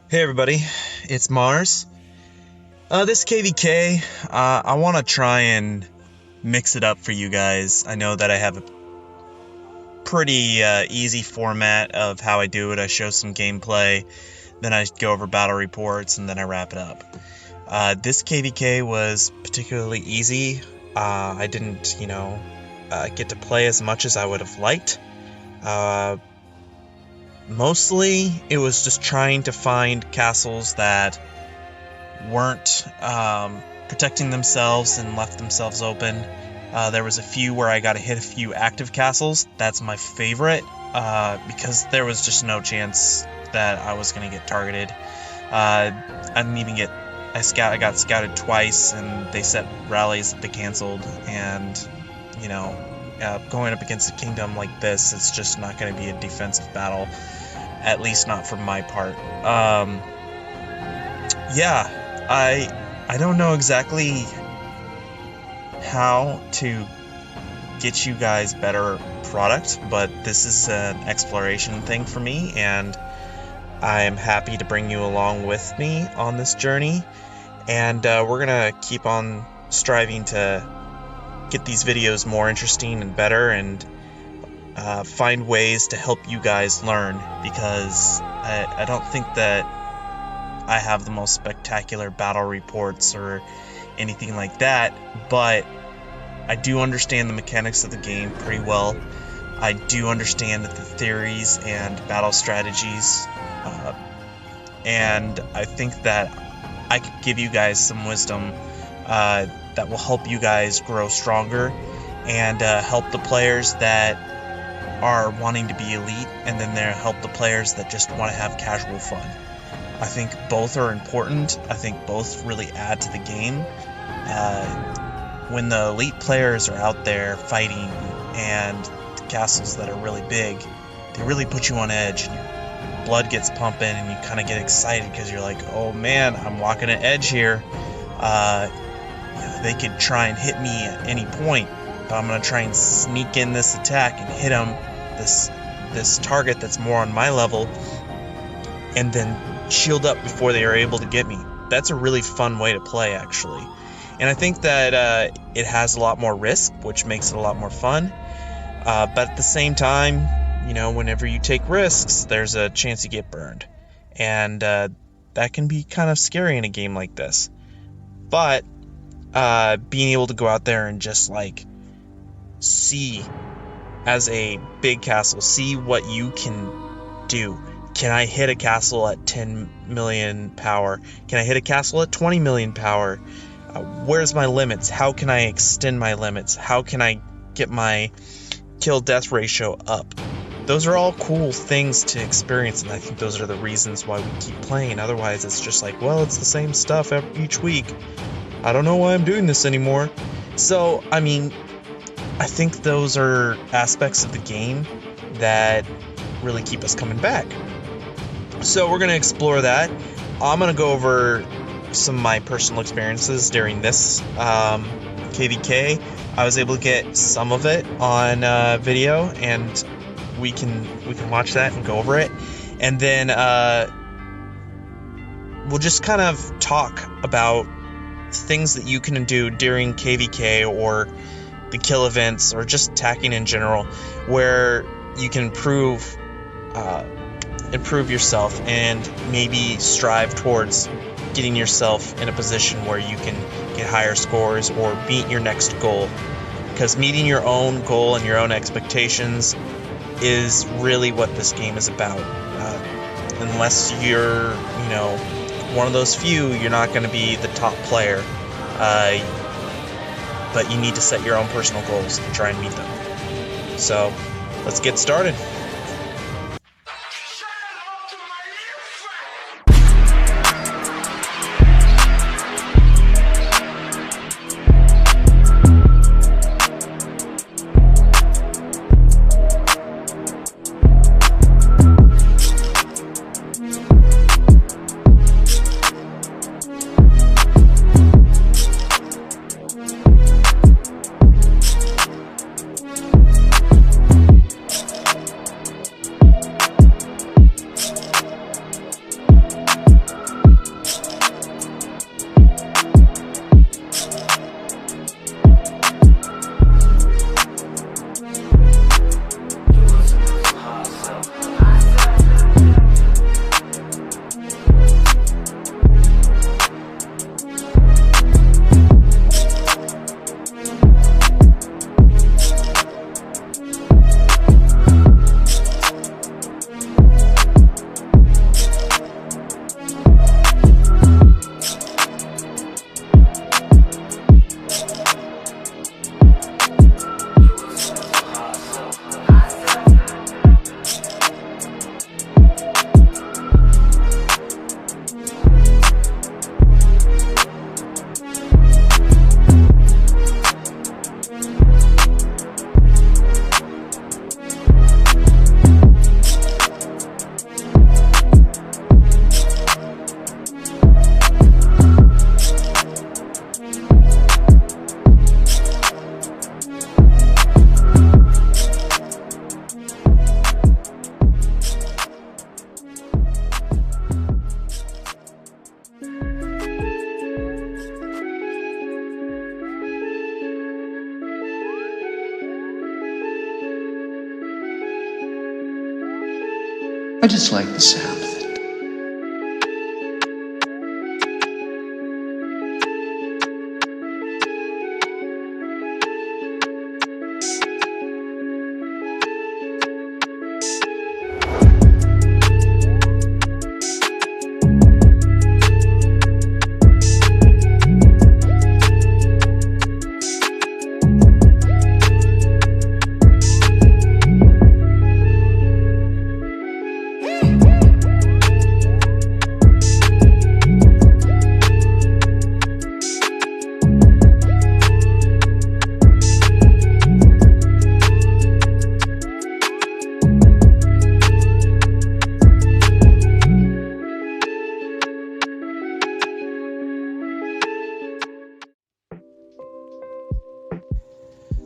Hey everybody, it's Mars. This KvK, I want to try and mix it up for you guys. I know that I have a pretty easy format of how I do it. I show some gameplay, then I go over battle reports, and then I wrap it up. This KvK was particularly easy. I didn't, get to play as much as I would have liked. Mostly, it was just trying to find castles that weren't protecting themselves and left themselves open. There was a few where I got to hit a few active castles. That's my favorite because there was just no chance that I was going to get targeted. I didn't even get... I got scouted twice, and they set rallies that they canceled, and, going up against a kingdom like this, it's just not going to be a defensive battle. At least not for my part. I don't know exactly how to get you guys better product, but this is an exploration thing for me, and I am happy to bring you along with me on this journey. And we're gonna keep on striving to get these videos more interesting and better, and find ways to help you guys learn, because I don't think that I have the most spectacular battle reports or anything like that, but I do understand the mechanics of the game pretty well. I do understand the theories and battle strategies, and I think that I could give you guys some wisdom that will help you guys grow stronger and help the players that are wanting to be elite, and then they'll help the players that just want to have casual fun. I think both are important. I think both really add to the game. When the elite players are out there fighting and the castles that are really big, they really put you on edge, and your blood gets pumping, and you kind of get excited because you're like, oh man, I'm walking an edge here. They could try and hit me at any point, but I'm going to try and sneak in this attack and hit them, this target that's more on my level, and then shield up before they are able to get me. That's a really fun way to play, actually. And I think that it has a lot more risk, which makes it a lot more fun. But at the same time, whenever you take risks, there's a chance you get burned. And that can be kind of scary in a game like this. But being able to go out there and just see, as a big castle, see what you can do. Can I hit a castle at 10 million power? Can I hit a castle at 20 million power? Where's my limits? How can I extend my limits? How can I get my kill-death ratio up? Those are all cool things to experience, and I think those are the reasons why we keep playing. Otherwise, it's just it's the same stuff each week. I don't know why I'm doing this anymore. So, I think those are aspects of the game that really keep us coming back. So we're going to explore that. I'm going to go over some of my personal experiences during this KvK. I was able to get some of it on video, and we can watch that and go over it. And then we'll just kind of talk about things that you can do during KvK or the kill events, or just attacking in general, where you can improve yourself and maybe strive towards getting yourself in a position where you can get higher scores or meet your next goal. Because meeting your own goal and your own expectations is really what this game is about. Unless you're, one of those few, you're not going to be the top player. But you need to set your own personal goals and try and meet them. So, let's get started. I just like the sound of it.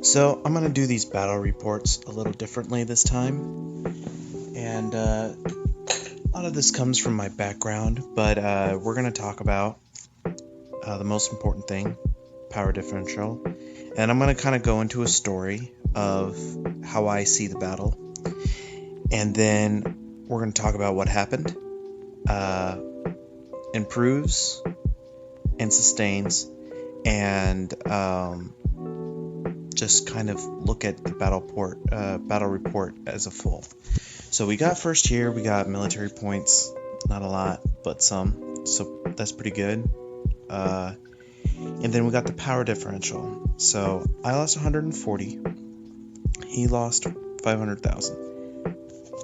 So I'm going to do these battle reports a little differently this time, and a lot of this comes from my background, but we're going to talk about the most important thing, power differential, and I'm going to kind of go into a story of how I see the battle, and then we're going to talk about what happened, improves and sustains, and just kind of look at the battle report as a full. So we got first here, we got military points, not a lot, but some, so that's pretty good. And then we got the power differential. So I lost 140, he lost 500,000.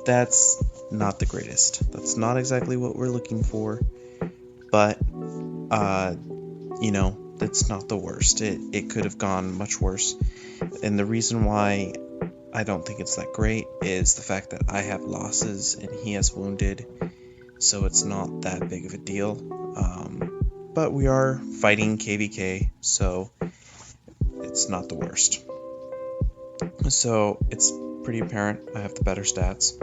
That's not the greatest. That's not exactly what we're looking for, but you know, that's not the worst. It could have gone much worse. And the reason why I don't think it's that great is the fact that I have losses and he has wounded, so it's not that big of a deal. But we are fighting KvK, so it's not the worst. So it's pretty apparent I have the better stats.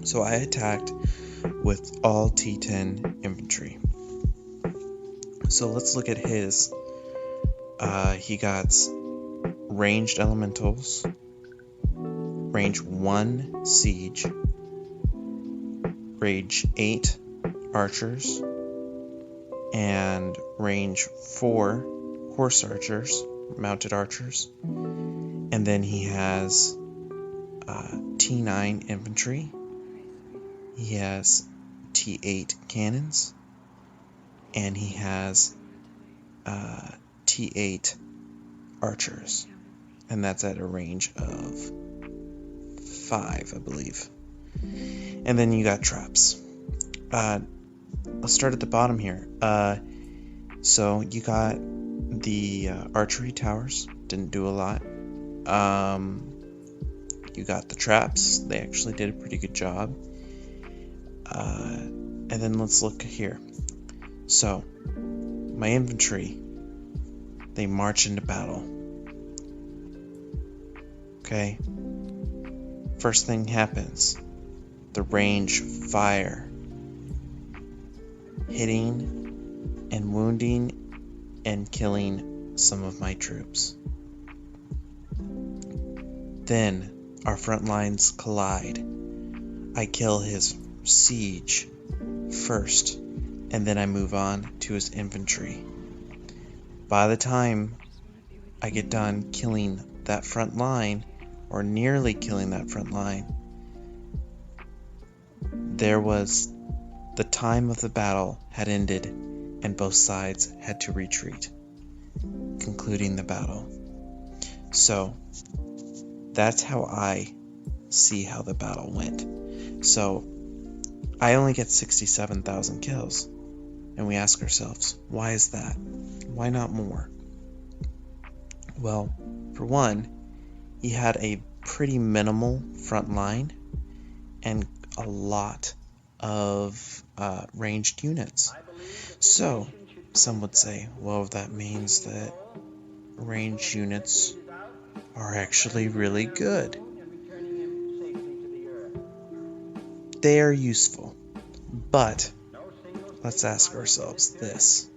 So I attacked with all T10 infantry. So let's look at his. He got ranged elementals, range 1 siege, range 8 archers, and range 4 horse archers, mounted archers. And then he has T9 infantry. He has T8 cannons, and he has T8 archers, and that's at a range of 5, I believe. And then you got traps. Let's start at the bottom here. So you got the archery towers, didn't do a lot. You got the traps, they actually did a pretty good job. And then let's look here. So my infantry, they march into battle. Okay, first thing happens, the range fire, hitting and wounding and killing some of my troops. Then our front lines collide. I kill his siege first, and then I move on to his infantry. By the time I get done killing that front line, or nearly killing that front line, there was the time of the battle had ended and both sides had to retreat, concluding the battle. So that's how I see how the battle went. So I only get 67,000 kills, and we ask ourselves, why is that? Why not more? Well, for one, he had a pretty minimal front line and a lot of ranged units. So some would say, well, that means that ranged units are actually really good. They are useful, but let's ask ourselves this.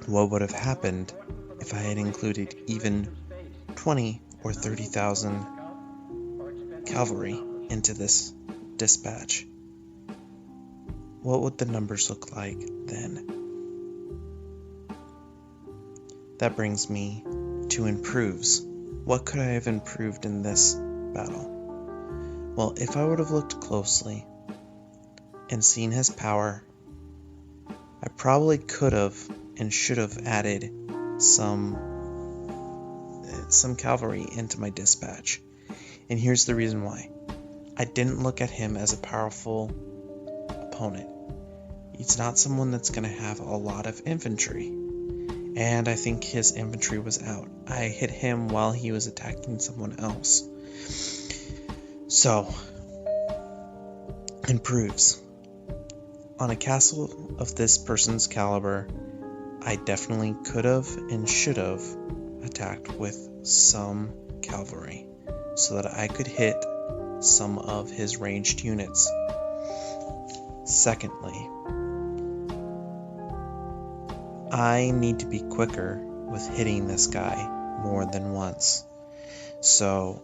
What would have happened if I had included even 20 or 30,000 cavalry into this dispatch, what would the numbers look like then? That brings me to improves. What could I have improved in this battle? Well, if I would have looked closely and seen his power, I probably could have and should have added some cavalry into my dispatch. And here's the reason why. I didn't look at him as a powerful opponent. He's not someone that's going to have a lot of infantry. And I think his infantry was out. I hit him while he was attacking someone else. So, improves. On a castle of this person's caliber, I definitely could have and should have attacked with some cavalry so that I could hit some of his ranged units. Secondly, I need to be quicker with hitting this guy more than once. So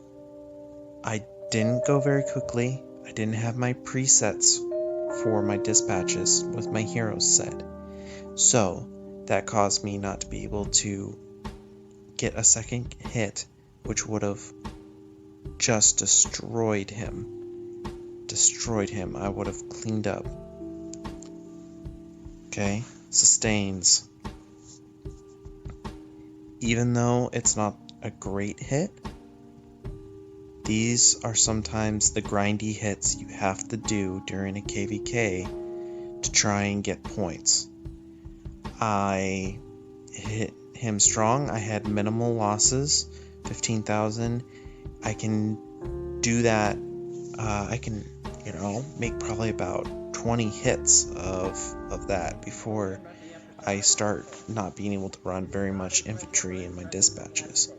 I didn't go very quickly. I didn't have my presets for my dispatches with my heroes set. So that caused me not to be able to get a second hit, which would have just destroyed him. I would have cleaned up. Okay, sustains. Even though it's not a great hit, these are sometimes the grindy hits you have to do during a KvK to try and get points. I hit him strong. I had minimal losses, 15,000. I can do that. I can, make probably about 20 hits of that before I start not being able to run very much infantry in my dispatches.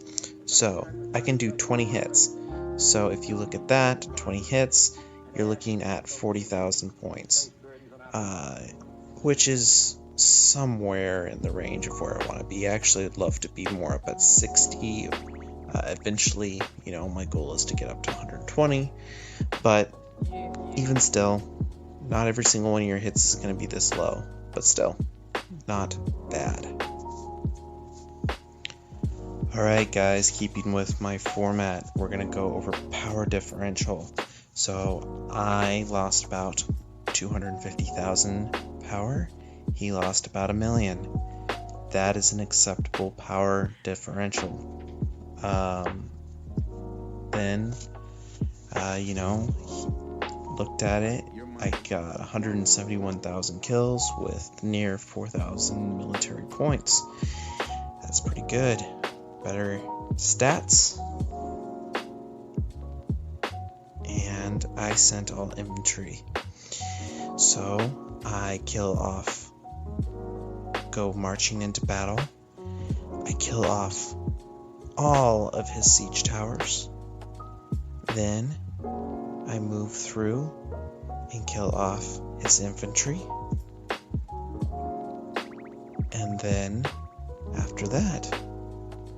So I can do 20 hits. So if you look at that, 20 hits, you're looking at 40,000 points, which is somewhere in the range of where I want to be. Actually, I'd love to be more up at 60. Eventually, my goal is to get up to 120, but even still, not every single one of your hits is going to be this low, but still, not bad. Alright guys, keeping with my format, we're going to go over power differential. So I lost about 250,000 power. He lost about 1 million. That is an acceptable power differential. Then, looked at it. I got 171,000 kills with near 4,000 military points. That's pretty good. Better stats. And I sent all infantry. So I go marching into battle. I kill off all of his siege towers. Then I move through and kill off his infantry. And then after that,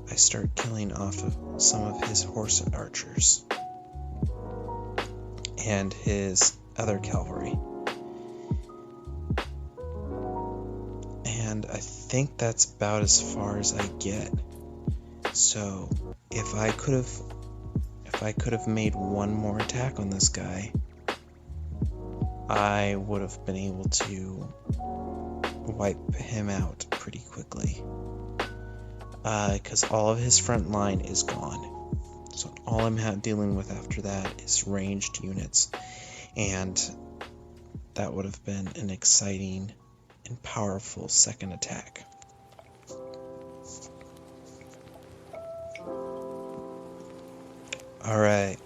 I start killing off of some of his horse archers and his other cavalry. And I think that's about as far as I get. So if I could have made one more attack on this guy, I would have been able to wipe him out pretty quickly. Because all of his front line is gone. So all I'm dealing with after that is ranged units. And that would have been an exciting and powerful second attack. Alright.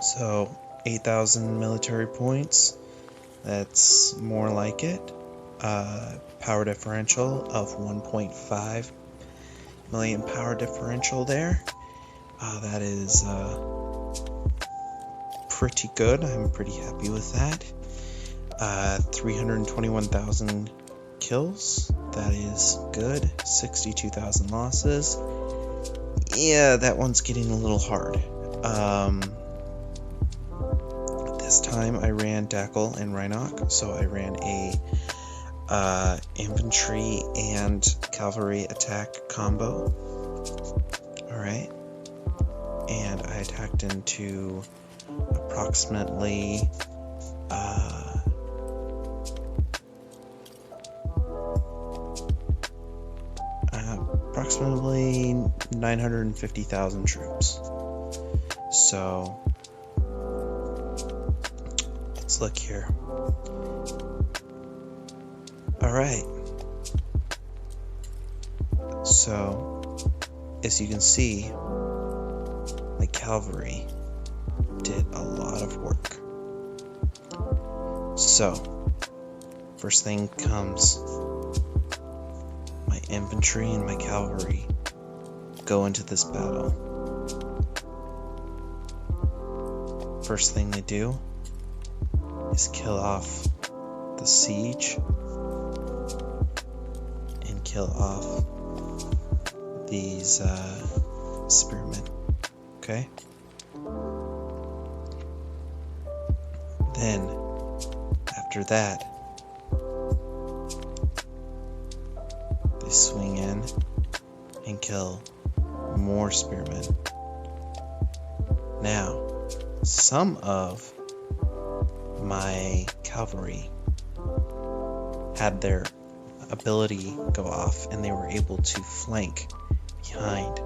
So 8,000 military points. That's more like it. Power differential of 1.5 million power differential there. That is pretty good. I'm pretty happy with that. 321,000 kills. That is good. 62,000 losses. Yeah, that one's getting a little hard. This time I ran Dackle and Rhinoc, so I ran a infantry and cavalry attack combo. Alright. And I attacked into approximately approximately 950,000 troops. So let's look here. Alright. So as you can see, my cavalry did a lot of work. So first thing comes, my infantry and my cavalry go into this battle. First thing they do is kill off the siege and kill off these spearmen. Okay? Then, after that, they swing in and kill more spearmen. Now, some of my cavalry had their ability go off and they were able to flank behind,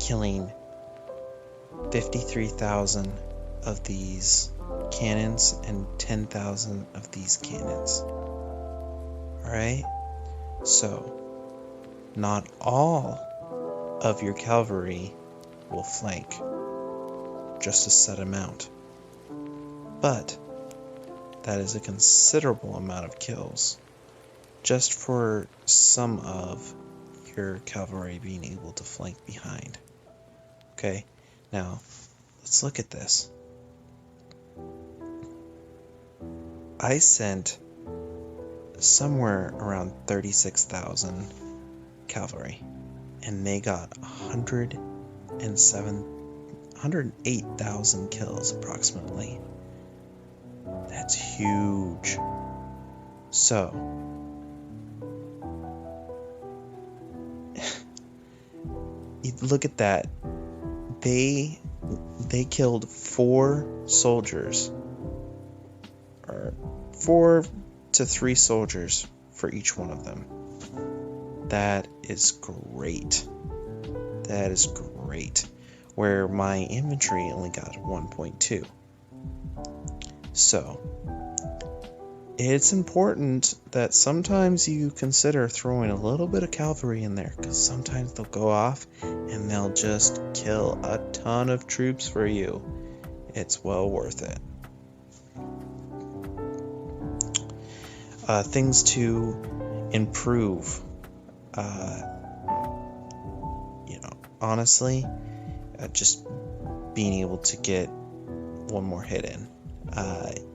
killing 53,000 of these cannons and 10,000 of these cannons. Alright? So, not all of your cavalry will flank, just a set amount. But that is a considerable amount of kills just for some of your cavalry being able to flank behind. Okay, now let's look at this. I sent somewhere around 36,000 cavalry, and they got 108,000 kills approximately. That's huge. So, you look at that. They killed 4 soldiers, or 4 to 3 soldiers for each one of them. That is great. That is great. Where my infantry only got 1.2. So, it's important that sometimes you consider throwing a little bit of cavalry in there, because sometimes they'll go off and they'll just kill a ton of troops for you. It's well worth it. Things to improve. Honestly, just being able to get one more hit in.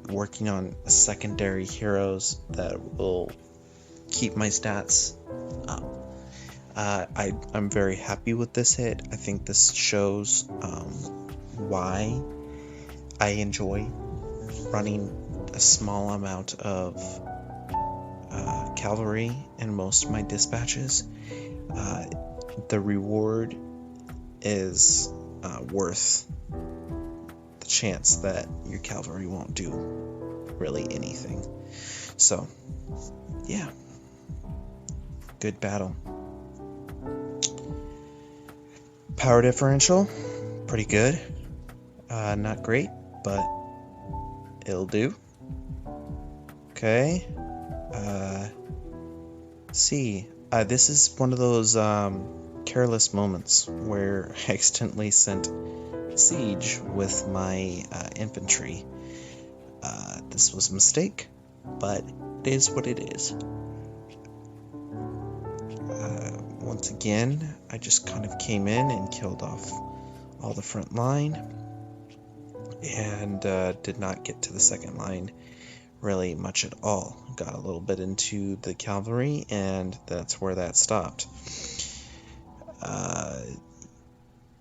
Working on secondary heroes that will keep my stats up. I'm very happy with this hit. I think this shows why I enjoy running a small amount of cavalry in most of my dispatches. The reward is worth the chance that your cavalry won't do really anything. So, yeah. Good battle. Power differential, pretty good. Not great, but it'll do. Okay. See, this is one of those careless moments where I accidentally sent siege with my infantry. This was a mistake, but it is what it is. Once again, I just kind of came in and killed off all the front line and did not get to the second line really much at all. Got a little bit into the cavalry, and that's where that stopped.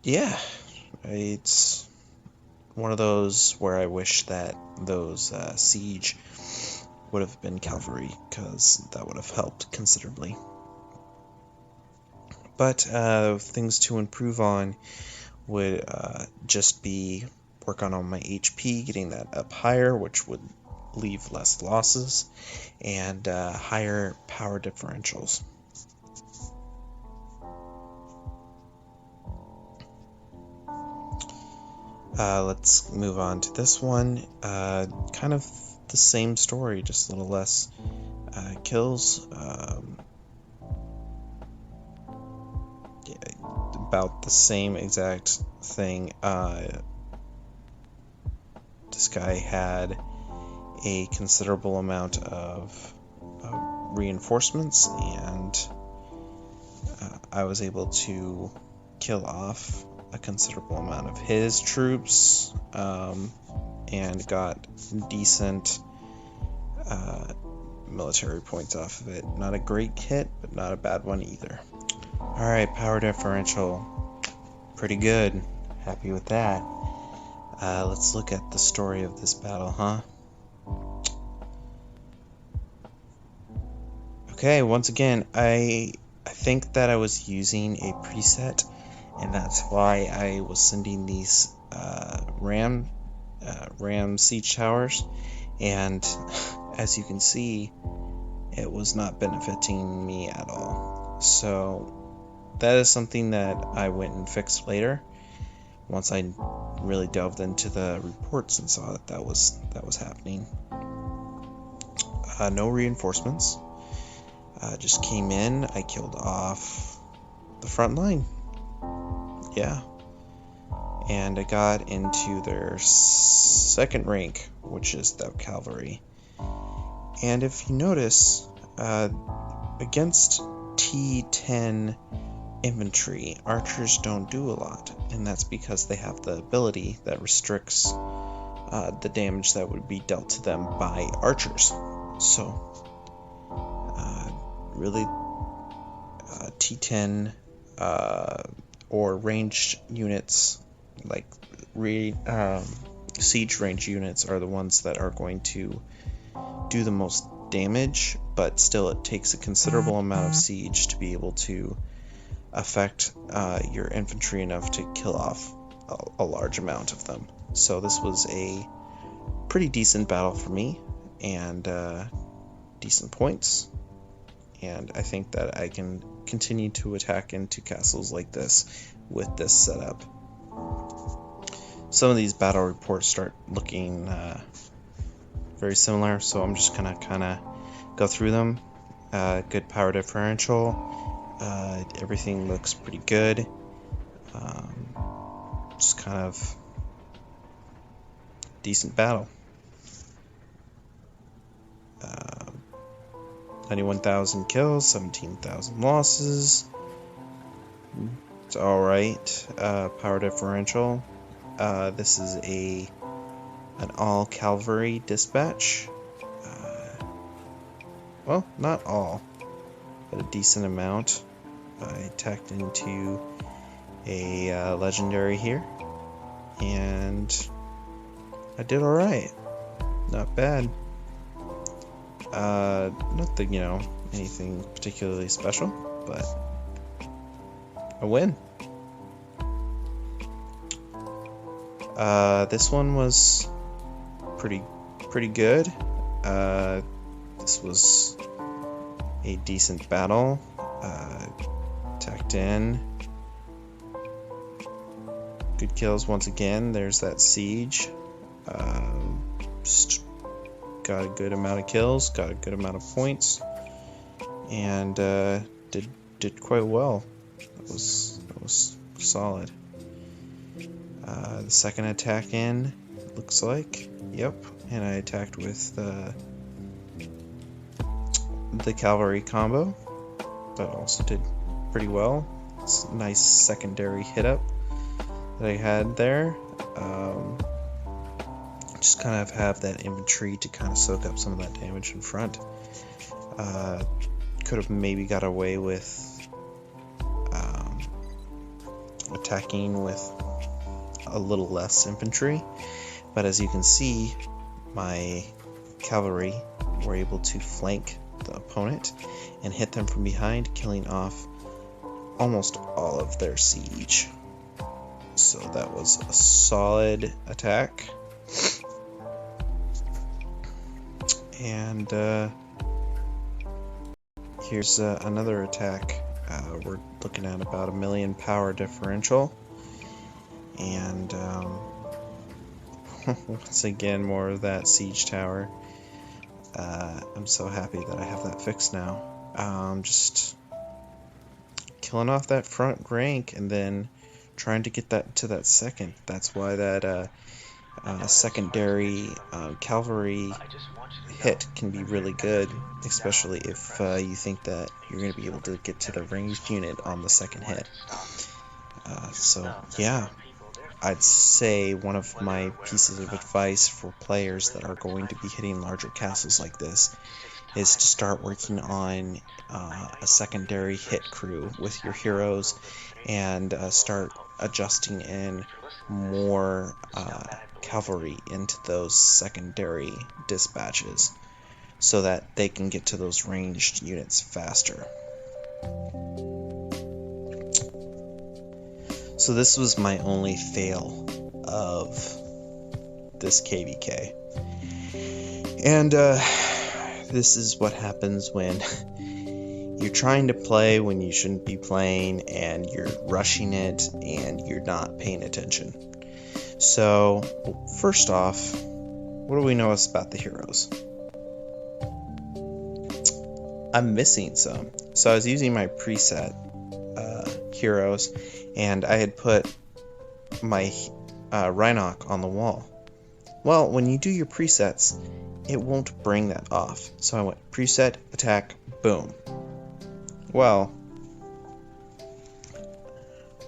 Yeah, it's one of those where I wish that those siege would have been cavalry, because that would have helped considerably. But things to improve on would just be work on my HP, getting that up higher, which would leave less losses, and higher power differentials. Let's move on to this one. Kind of the same story, just a little less kills. Yeah, about the same exact thing. This guy had a considerable amount of reinforcements, and I was able to kill off a considerable amount of his troops, and got decent military points off of it. Not a great hit, but not a bad one either. Alright, power differential. Pretty good. Happy with that. Let's look at the story of this battle, huh? Okay, once again, I think that I was using a preset, and that's why I was sending these ram siege towers, and as you can see, it was not benefiting me at all. So that is something that I went and fixed later, once I really delved into the reports and saw that that was happening. No reinforcements. Just came in, I killed off the front line. Yeah. And I got into their second rank, which is the cavalry. And if you notice, against T10 infantry, archers don't do a lot, and that's because they have the ability that restricts the damage that would be dealt to them by archers. So really, T10 or ranged units, like siege range units, are the ones that are going to do the most damage, but still it takes a considerable amount of siege to be able to affect your infantry enough to kill off a large amount of them. So this was a pretty decent battle for me, and decent points, and I think that I can continue to attack into castles like this with this setup. Some of these battle reports start looking very similar, so I'm just gonna kind of go through them. Good power differential, everything looks pretty good. Just kind of decent battle. 91,000 kills, 17,000 losses. It's alright. Power differential. This is an all cavalry dispatch. Well, not all, but a decent amount. I attacked into a legendary here, and I did alright. Not bad. Nothing, anything particularly special, but a win. This one was pretty good. This was a decent battle. Attacked in. Good kills once again. There's that siege. Just got a good amount of kills, got a good amount of points, and did quite well. That was solid. The second attack in, looks like, yep, and I attacked with the cavalry combo, but also did pretty well. It's a nice secondary hit up that I had there. Just kind of have that infantry to kind of soak up some of that damage in front. Could have maybe got away with attacking with a little less infantry, but as you can see, my cavalry were able to flank the opponent and hit them from behind, killing off almost all of their siege. So that was a solid attack. And here's another attack. We're looking at about 1 million power differential. And once again, more of that siege tower. I'm so happy that I have that fixed now. Just killing off that front rank and then trying to get that to that second. That's why that secondary cavalry hit can be really good, especially if you think that you're going to be able to get to the ranged unit on the second hit. So yeah, I'd say one of my pieces of advice for players that are going to be hitting larger castles like this is to start working on a secondary hit crew with your heroes and start adjusting in more cavalry into those secondary dispatches so that they can get to those ranged units faster. So this was my only fail of this KvK. And this is what happens when you're trying to play when you shouldn't be playing, and you're rushing it and you're not paying attention. So first off, what do we know about the heroes? I'm missing some. So I was using my preset heroes, and I had put my Rhinoc on the wall. Well, when you do your presets, it won't bring that off. So I went preset, attack, boom. Well,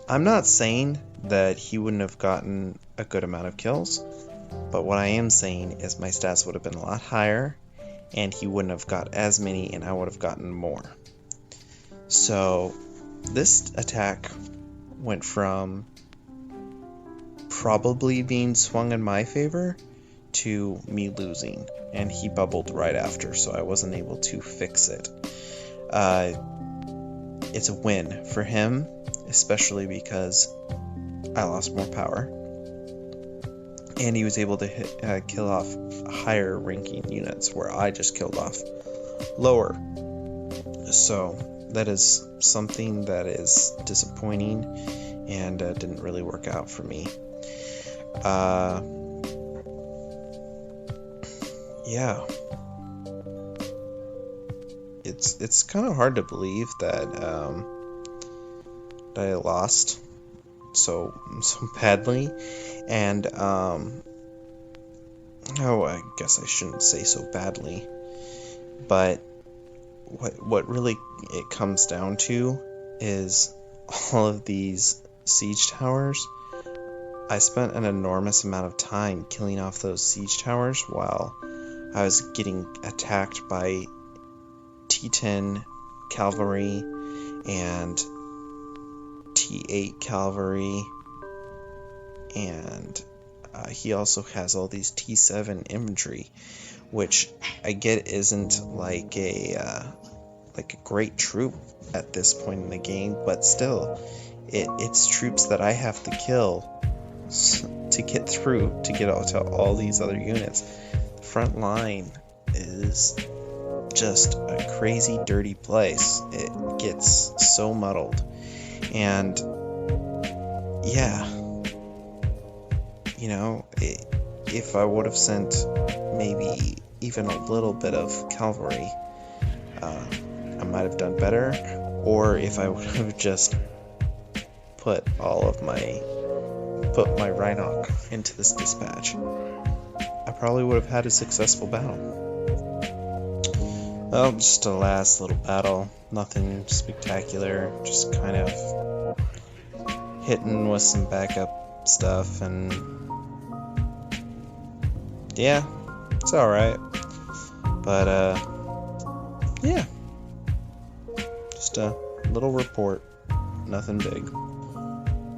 I'm not saying that he wouldn't have gotten a good amount of kills, but what I am saying is my stats would have been a lot higher, and he wouldn't have got as many, and I would have gotten more. So this attack went from probably being swung in my favor to me losing, and he bubbled right after, so I wasn't able to fix it. It's a win for him, especially because I lost more power, and he was able to kill off higher ranking units where I just killed off lower. So that is something that is disappointing and didn't really work out for me. Yeah, it's kind of hard to believe that that I lost so badly, and I guess I shouldn't say so badly, but what really it comes down to is all of these siege towers. I spent an enormous amount of time killing off those siege towers while I was getting attacked by T10 cavalry and T8 cavalry, and he also has all these T7 infantry, which I get isn't like a great troop at this point in the game, but still, it's troops that I have to kill to get through to get out to all these other units. The front line is just a crazy dirty place. It gets so muddled, and yeah, you know, if I would have sent maybe even a little bit of cavalry, I might have done better. Or if I would have just put my Rhinoc into this dispatch, I probably would have had a successful battle. Well, just a last little battle, nothing spectacular, just kind of hitting with some backup stuff, and yeah, it's alright. But yeah, just a little report, nothing big.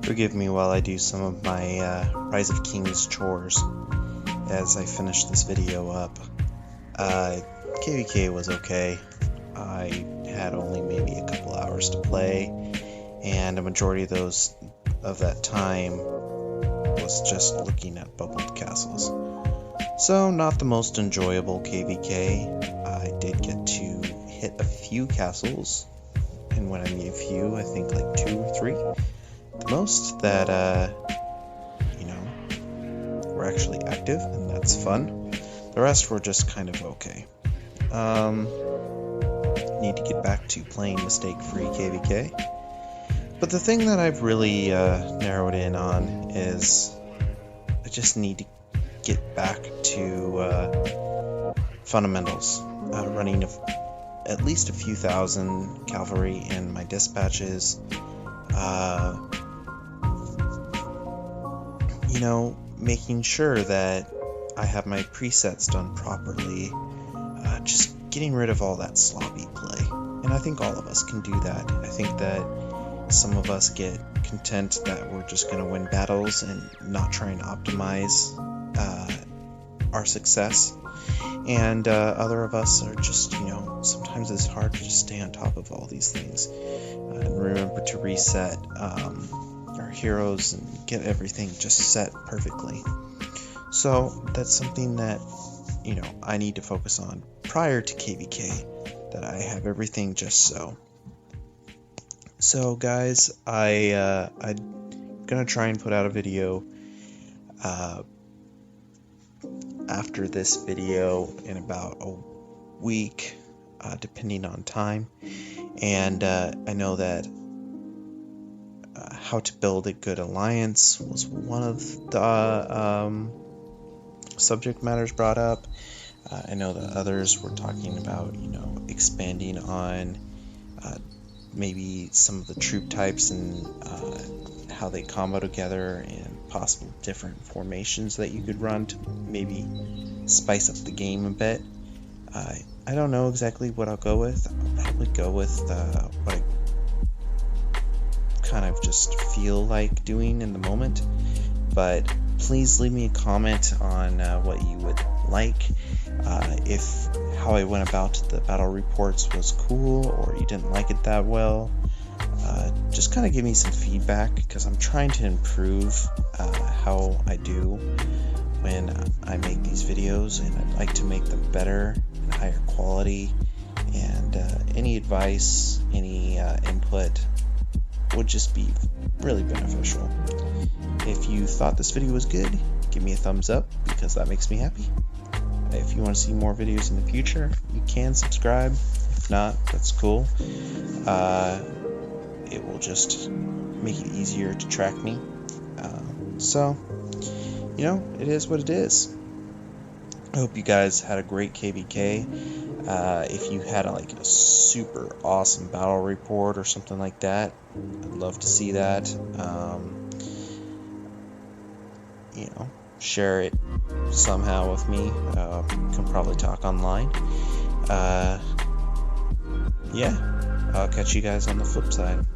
Forgive me while I do some of my Rise of Kings chores as I finish this video up. KvK was okay. I had only maybe a couple hours to play, and a majority of that time was just looking at bubbled castles. So not the most enjoyable KvK. I did get to hit a few castles, and when I mean a few, I think like 2 or 3 the most that were actually active, and that's fun. The rest were just kind of okay. Need to get back to playing mistake-free KvK. But the thing that I've really narrowed in on is I just need to get back to fundamentals, running at least a few thousand cavalry in my dispatches, making sure that I have my presets done properly, just getting rid of all that sloppy play. And I think all of us can do that. I think that some of us get content that we're just going to win battles and not try and optimize our success. And other of us are just, sometimes it's hard to just stay on top of all these things and remember to reset our heroes and get everything just set perfectly. So that's something that, I need to focus on prior to KvK, that I have everything just so. So guys, I'm gonna try and put out a video after this video in about a week, depending on time. And I know that how to build a good alliance was one of the subject matters brought up. I know that others were talking about, expanding on maybe some of the troop types and how they combo together, and possible different formations that you could run to maybe spice up the game a bit. I don't know exactly what I'll go with. I'll probably go with what I kind of just feel like doing in the moment, but please leave me a comment on what you would like. If how I went about the battle reports was cool, or you didn't like it that well, just kind of give me some feedback, because I'm trying to improve how I do when I make these videos, and I'd like to make them better and higher quality. And any advice, any input would just be really beneficial. If you thought this video was good, give me a thumbs up, because that makes me happy. If you want to see more videos in the future, you can subscribe. If not, that's cool. It will just make it easier to track me. So, it is what it is. I hope you guys had a great KvK. If you had a super awesome battle report or something like that, I'd love to see that. Share it somehow with me. Can probably talk online. Yeah, I'll catch you guys on the flip side.